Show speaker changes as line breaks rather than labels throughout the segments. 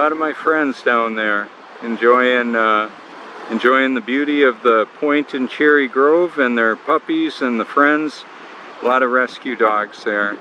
lot of my friends down there enjoying the beauty of the point in Cherry Grove and their puppies and the friends. A lot of rescue dogs there.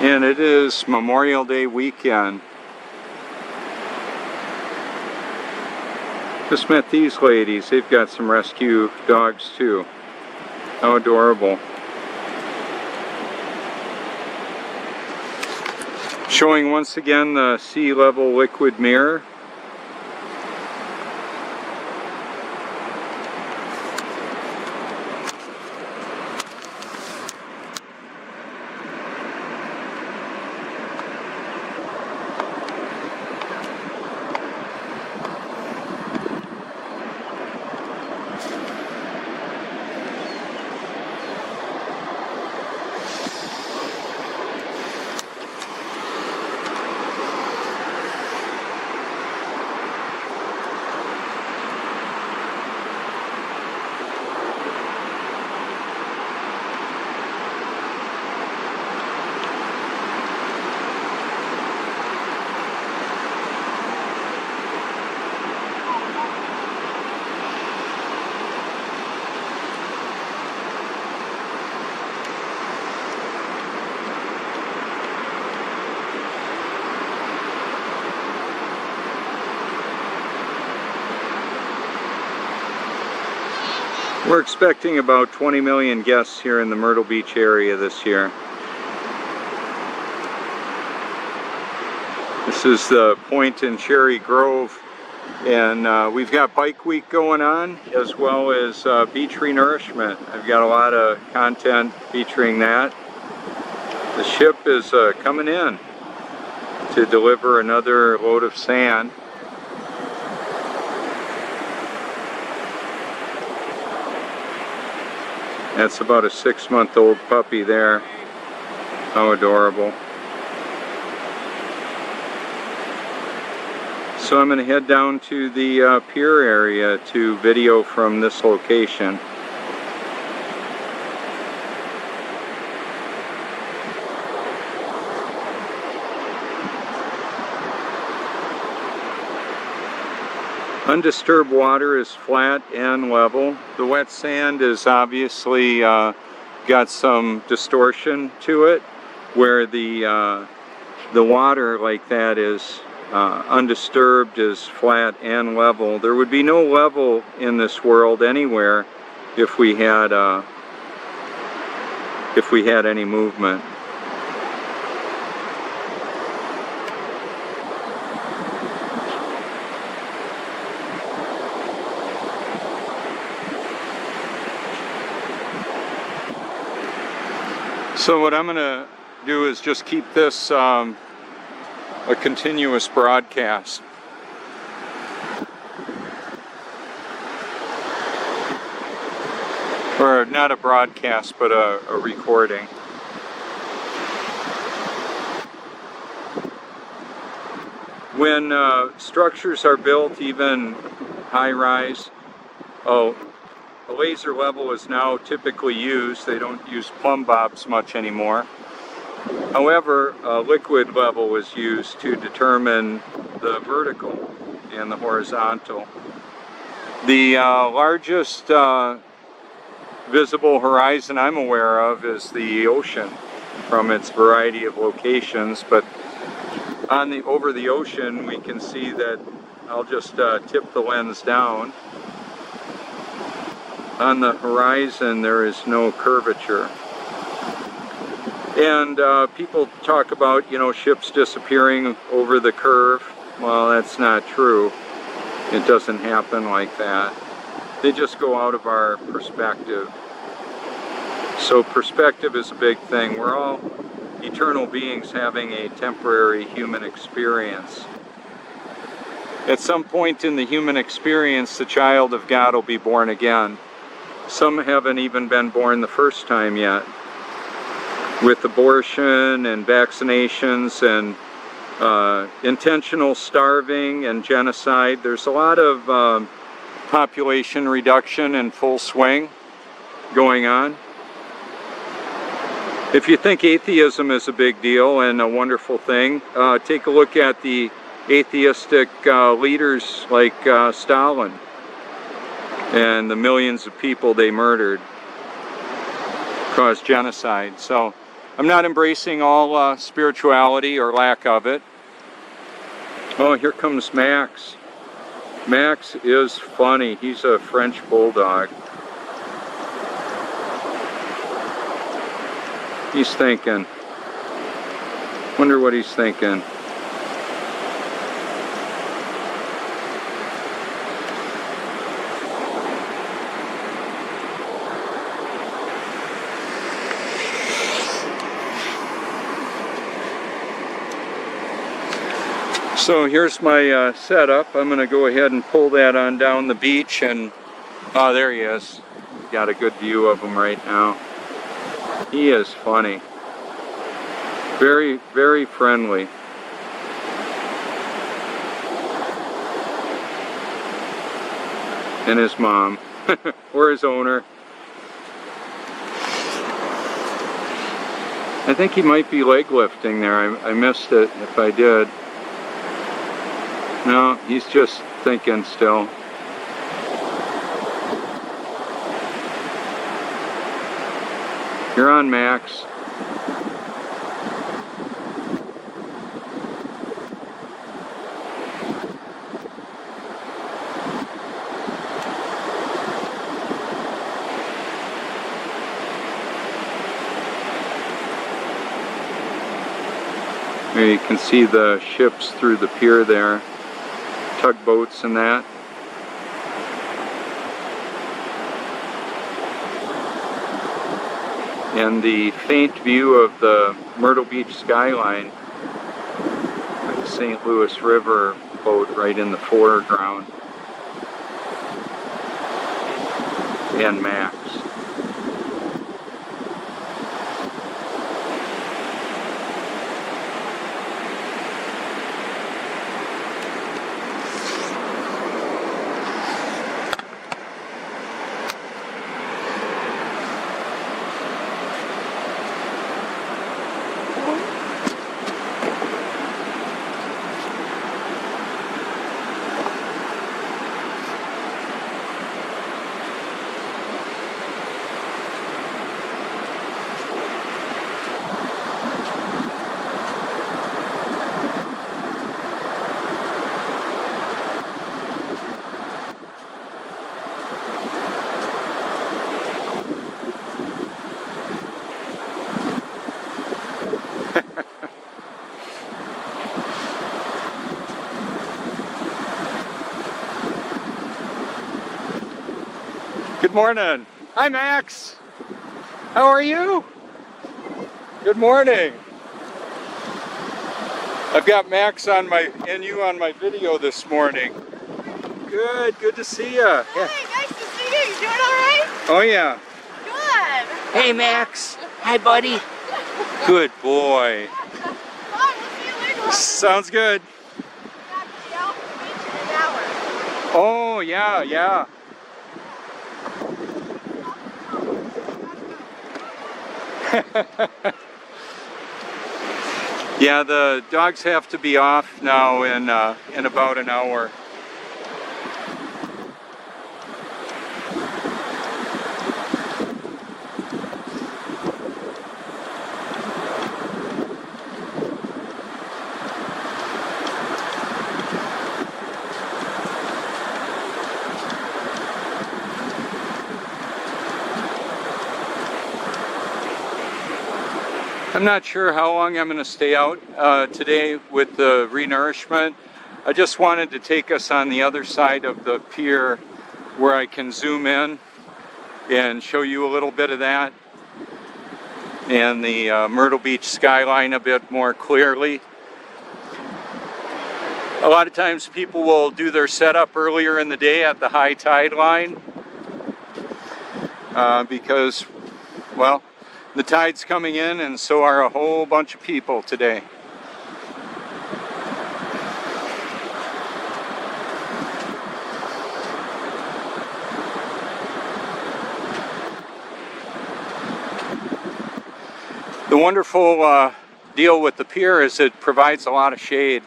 And it is Memorial Day weekend. Just met these ladies. They've got some rescue dogs too. How adorable. Showing once again the sea level liquid mirror. We're expecting about 20 million guests here in the Myrtle Beach area this year. This is the point in Cherry Grove, and we've got Bike Week going on, as well as beach renourishment. I've got a lot of content featuring that. The ship is coming in to deliver another load of sand. That's about a 6-month-old puppy there. How adorable. So I'm going to head down to the pier area to video from this location. Undisturbed water is flat and level. The wet sand is obviously got some distortion to it, where the water like that is undisturbed, is flat and level. There would be no level in this world anywhere if we had any movement. So what I'm going to do is just keep this a continuous broadcast. Or not a broadcast, but a recording. When structures are built, even high-rise, a laser level is now typically used. They don't use plumb bobs much anymore. However, a liquid level is used to determine the vertical and the horizontal. The largest visible horizon I'm aware of is the ocean from its variety of locations, but over the ocean we can see that, I'll just tip the lens down. On the horizon there is no curvature. And people talk about, ships disappearing over the curve. Well, that's not true. It doesn't happen like that. They just go out of our perspective. So perspective is a big thing. We're all eternal beings having a temporary human experience. At some point in the human experience, the child of God will be born again. Some haven't even been born the first time yet. with abortion and vaccinations and intentional starving and genocide. There's a lot of population reduction in full swing going on. If you think atheism is a big deal and a wonderful thing, take a look at the atheistic leaders like Stalin and the millions of people they murdered, caused genocide. So I'm not embracing all spirituality or lack of it. Oh, here comes Max. Max is funny. He's a French bulldog. He's thinking. Wonder what he's thinking. So here's my setup. I'm going to go ahead and pull that on down the beach, and oh, there he is. Got a good view of him right now. He is funny. Very, very friendly. And his mom, or his owner. I think he might be leg lifting there. I missed it if I did. No, he's just thinking still. You're on, Max. There you can see the ships through the pier there. Tugboats and that. And the faint view of the Myrtle Beach skyline, the St. Louis River boat right in the foreground, and Max. Good morning. Hi, Max. How are you? Good morning. I've got Max on and you on my video this morning. Good to see you.
Hi, nice to see you. You doing all right?
Oh yeah.
Good.
Hey, Max. Hi, buddy.
Good boy.
Come on, we'll see you later.
Sounds good.
Back to the Alpha Beach in an hour.
Oh yeah. Yeah, the dogs have to be off now in about an hour. I'm not sure how long I'm going to stay out today with the renourishment. I just wanted to take us on the other side of the pier where I can zoom in and show you a little bit of that and the Myrtle Beach skyline a bit more clearly. A lot of times people will do their setup earlier in the day at the high tide line because, well, The tide's coming in, and so are a whole bunch of people today. The wonderful deal with the pier is it provides a lot of shade.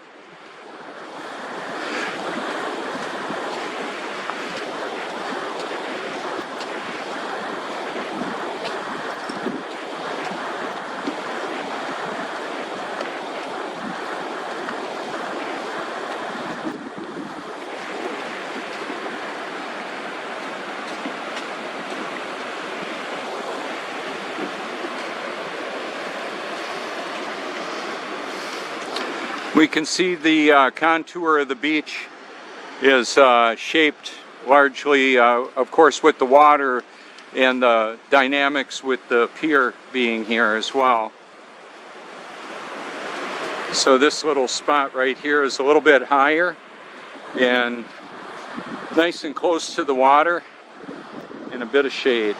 We can see the contour of the beach is shaped largely, of course, with the water and the dynamics with the pier being here as well. So this little spot right here is a little bit higher and nice and close to the water and a bit of shade.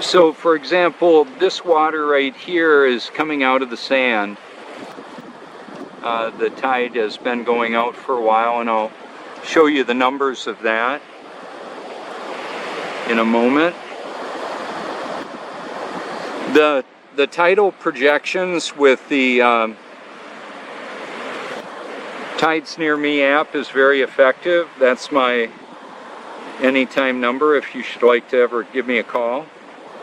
So, for example, this water right here is coming out of the sand. The tide has been going out for a while, and I'll show you the numbers of that in a moment. The tidal projections with the Tides Near Me app is very effective. That's my anytime number if you should like to ever give me a call.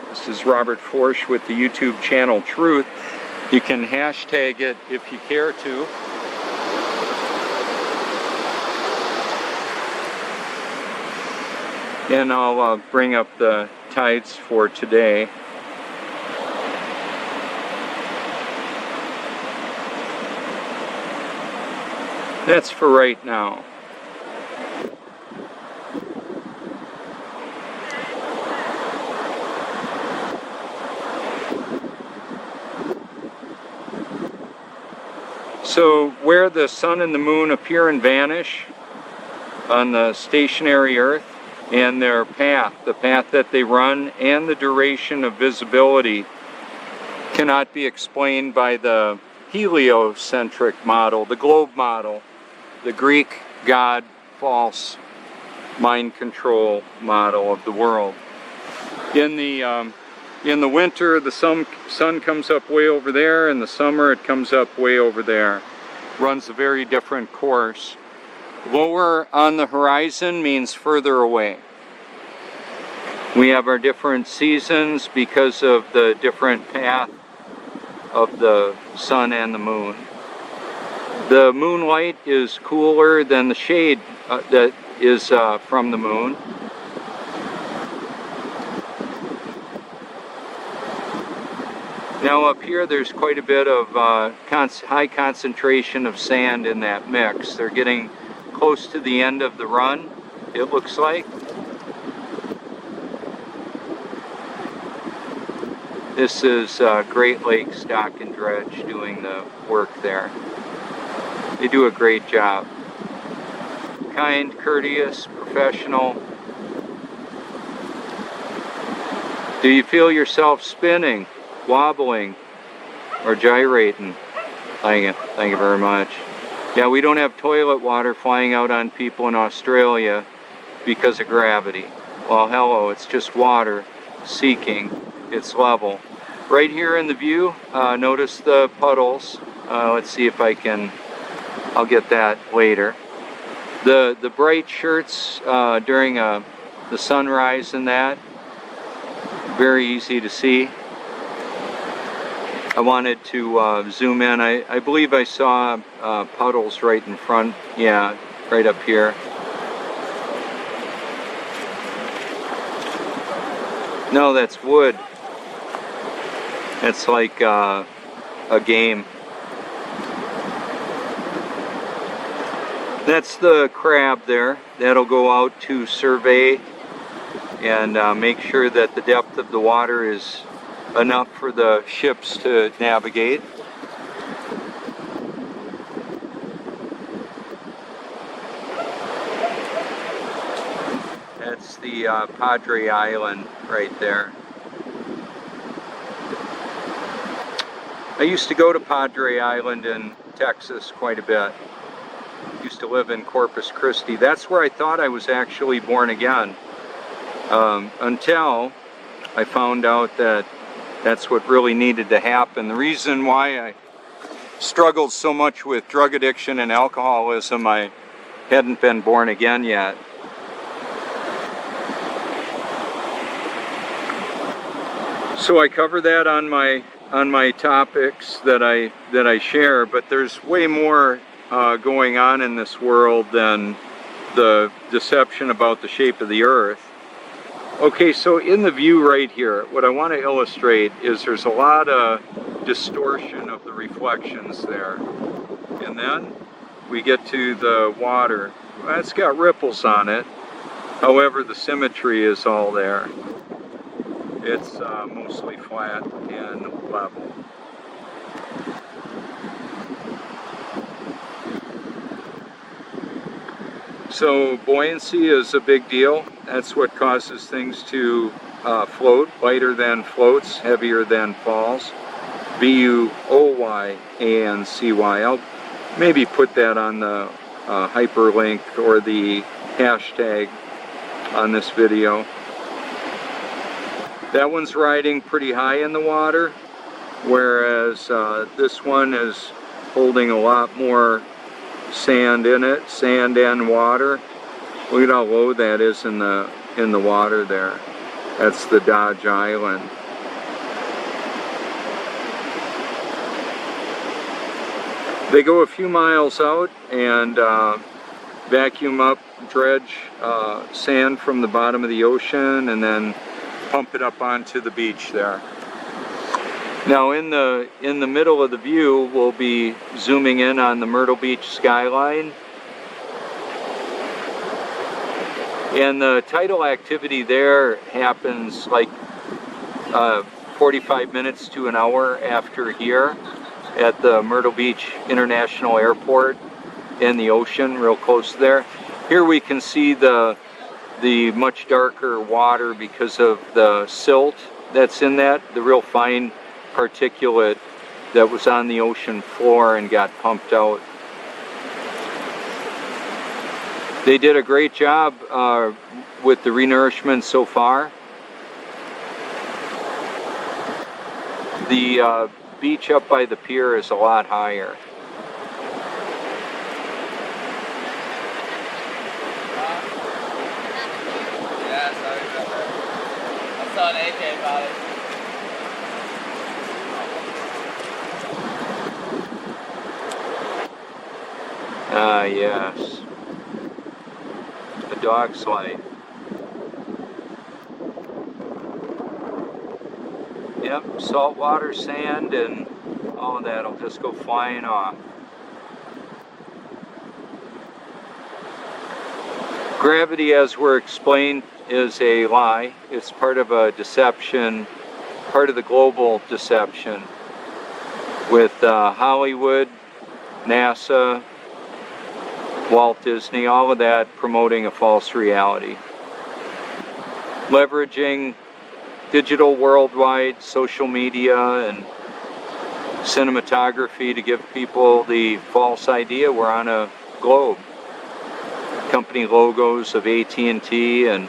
This is Robert Forsch with the YouTube channel Truth. You can hashtag it if you care to. And I'll bring up the tides for today. That's for right now. So where the sun and the moon appear and vanish on the stationary Earth, and their path, the path that they run, and the duration of visibility cannot be explained by the heliocentric model, the globe model, the Greek god false mind control model of the world. In the winter, the sun comes up way over there. In the summer, it comes up way over there. Runs a very different course. Lower on the horizon means further away. We have our different seasons because of the different path of the sun and the moon. The moonlight is cooler than the shade that is from the moon. Now up here there's quite a bit of high concentration of sand in that mix. They're getting close to the end of the run, it looks like. This is Great Lakes Dock and Dredge doing the work there. They do a great job. Kind, courteous, professional. Do you feel yourself spinning, wobbling, or gyrating? Thank you very much. Yeah, we don't have toilet water flying out on people in Australia because of gravity. Well, hello, it's just water seeking its level. Right here in the view, notice the puddles. Let's see if I'll get that later. The bright shirts during the sunrise and that, very easy to see. I wanted to zoom in. I believe I saw puddles right in front. Yeah, right up here. No, that's wood. It's like a game. That's the crab there. That'll go out to survey and make sure that the depth of the water is enough for the ships to navigate. That's the Padre Island right there. I used to go to Padre Island in Texas quite a bit. Used to live in Corpus Christi. That's where I thought I was actually born again. Until I found out that that's what really needed to happen. The reason why I struggled so much with drug addiction and alcoholism, I hadn't been born again yet. So I cover that on my topics that I share, but there's way more going on in this world than the deception about the shape of the earth. Okay, so in the view right here, what I want to illustrate is there's a lot of distortion of the reflections there. And then we get to the water. It's got ripples on it. However, the symmetry is all there. It's mostly flat and level. So buoyancy is a big deal. That's what causes things to float. Lighter than floats, heavier than falls. B-U-O-Y-A-N-C-Y. I'll maybe put that on the hyperlink or the hashtag on this video. That one's riding pretty high in the water, whereas this one is holding a lot more sand in it, sand and water. Look at how low that is in the water there. That's the Dodge Island. They go a few miles out and vacuum up, dredge sand from the bottom of the ocean and then pump it up onto the beach there. Now in the middle of the view, we'll be zooming in on the Myrtle Beach skyline. And the tidal activity there happens like 45 minutes to an hour after here at the Myrtle Beach International Airport in the ocean, real close there. Here we can see the much darker water because of the silt that's in that, the real fine particulate that was on the ocean floor and got pumped out. They did a great job with the renourishment so far. The beach up by the pier is a lot higher.
Yeah, sorry about that. I saw an AK about it.
Ah, yes. A dog's life. Yep, saltwater sand and all of that'll just go flying off. Gravity, as we're explained, is a lie. It's part of a deception, part of the global deception with Hollywood, NASA, Walt Disney, all of that promoting a false reality. Leveraging digital worldwide, social media, and cinematography to give people the false idea we're on a globe. Company logos of AT&T and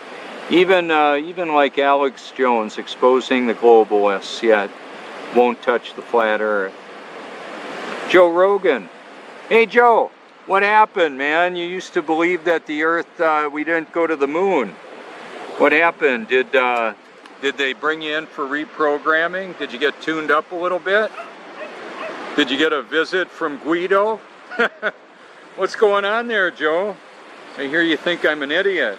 even like Alex Jones exposing the globalists, yet won't touch the flat earth. Joe Rogan. Hey Joe, what happened, man? You used to believe that the earth, we didn't go to the moon. What happened? Did they bring you in for reprogramming? Did you get tuned up a little bit? Did you get a visit from Guido? What's going on there, Joe? I hear you think I'm an idiot.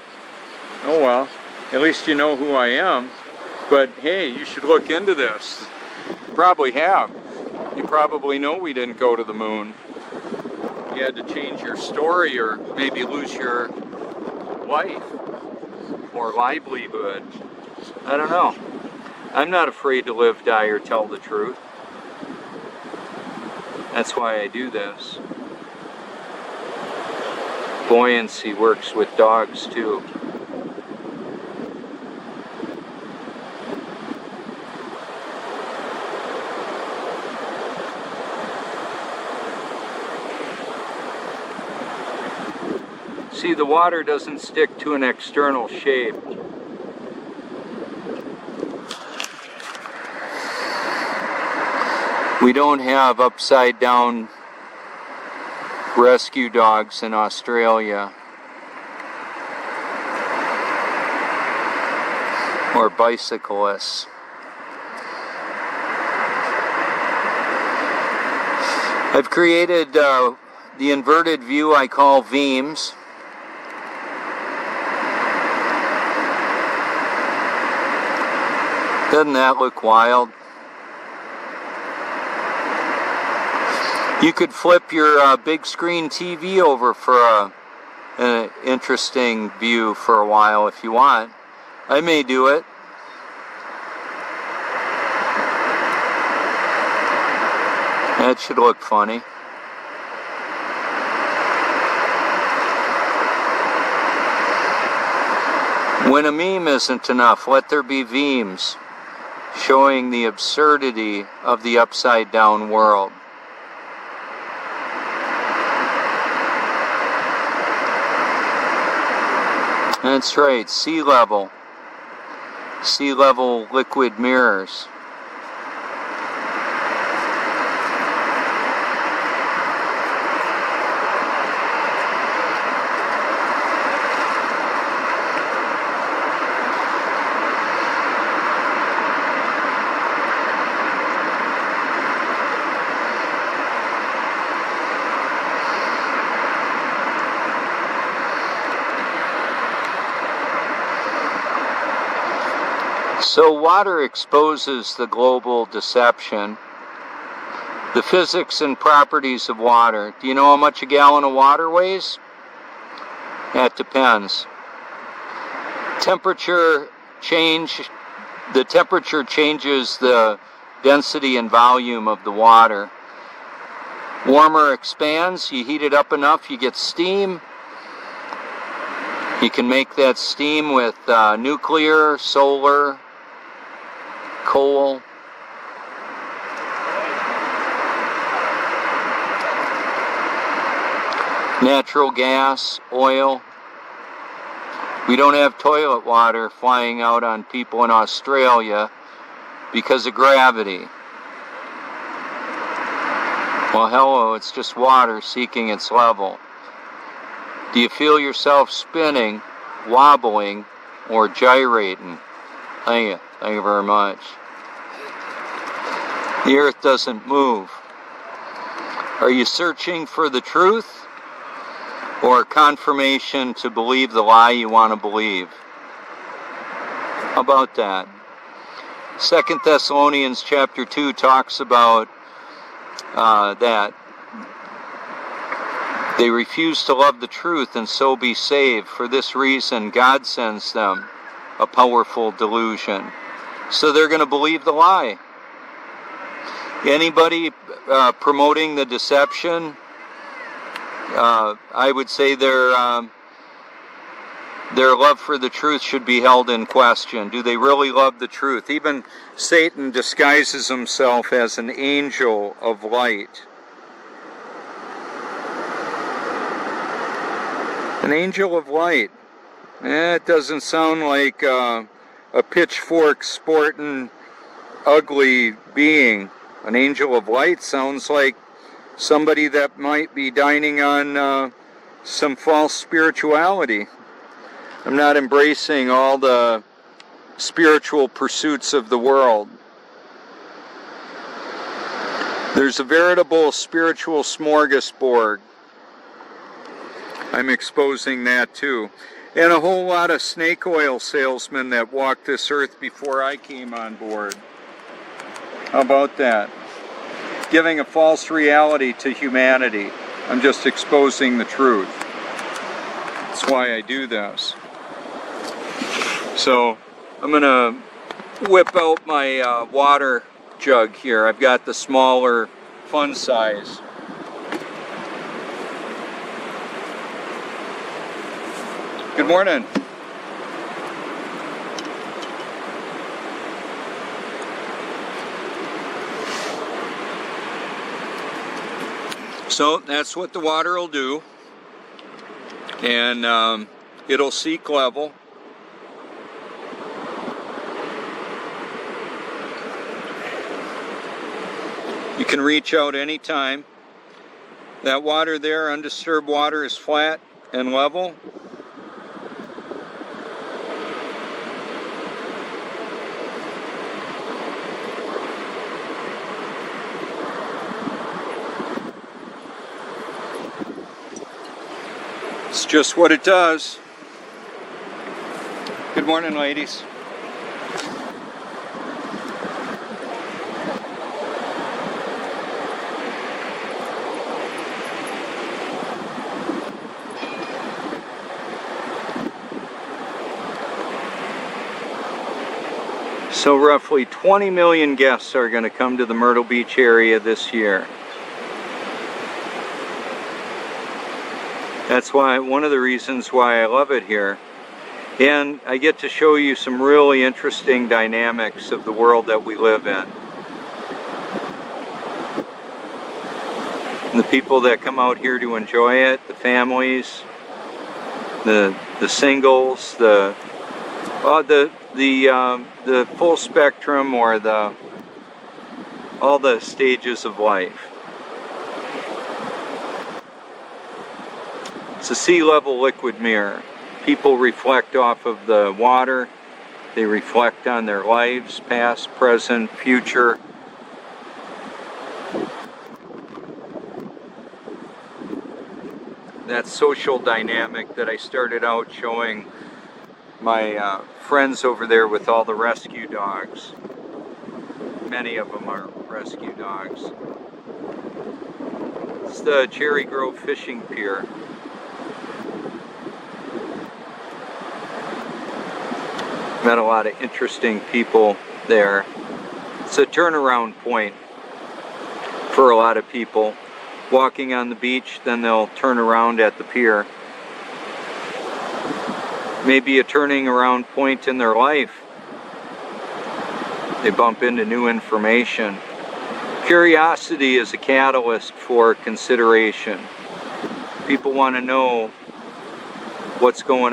Oh well, at least you know who I am. But hey, you should look into this. You probably have. You probably know we didn't go to the moon. you had to change your story or maybe lose your life or livelihood. I don't know. I'm not afraid to live, die, or tell the truth. That's why I do this. Buoyancy works with dogs too. See, the water doesn't stick to an external shape. We don't have upside down rescue dogs in Australia or bicyclists. I've created the inverted view I call VEEMS. Doesn't that look wild? You could flip your big screen TV over for an interesting view for a while if you want. I may do it. That should look funny. When a meme isn't enough, let there be VEEMS, showing the absurdity of the upside down world. That's right, sea level liquid mirrors. So water exposes the global deception, the physics and properties of water. Do you know how much a gallon of water weighs? That depends. Temperature change, the temperature changes the density and volume of the water. Warmer expands, you heat it up enough, you get steam. You can make that steam with nuclear, solar, coal. Natural gas, oil. We don't have toilet water flying out on people in Australia because of gravity. Well, hello, it's just water seeking its level. Do you feel yourself spinning, wobbling, or gyrating? Thank you. Thank you very much. The earth doesn't move. Are you searching for the truth or confirmation to believe the lie you want to believe? How about that? 2 Thessalonians chapter 2 talks about that. They refuse to love the truth and so be saved. For this reason, God sends them a powerful delusion. So they're going to believe the lie. Anybody promoting the deception, I would say their love for the truth should be held in question. Do they really love the truth? Even Satan disguises himself as an angel of light. An angel of light. It doesn't sound like a pitchfork sporting ugly being. An angel of light sounds like somebody that might be dining on some false spirituality. I'm not embracing all the spiritual pursuits of the world. There's a veritable spiritual smorgasbord. I'm exposing that too. And a whole lot of snake oil salesmen that walked this earth before I came on board. How about that? Giving a false reality to humanity. I'm just exposing the truth. That's why I do this. So I'm gonna whip out my water jug here. I've got the smaller fun size. Good morning. So that's what the water will do, and it'll seek level. You can reach out anytime. That water there, undisturbed water, is flat and level. It's just what it does. Good morning, ladies. So roughly 20 million guests are going to come to the Myrtle Beach area this year. That's why, one of the reasons why I love it here. And I get to show you some really interesting dynamics of the world that we live in. And the people that come out here to enjoy it, the families, the singles, the full spectrum, or all the stages of life. It's a sea level liquid mirror. People reflect off of the water. They reflect on their lives, past, present, future. That social dynamic that I started out showing my friends over there with all the rescue dogs. Many of them are rescue dogs. It's the Cherry Grove Fishing Pier. Met a lot of interesting people there. It's a turnaround point for a lot of people. Walking on the beach, then they'll turn around at the pier. Maybe a turning around point in their life. They bump into new information. Curiosity is a catalyst for consideration. People want to know what's going on.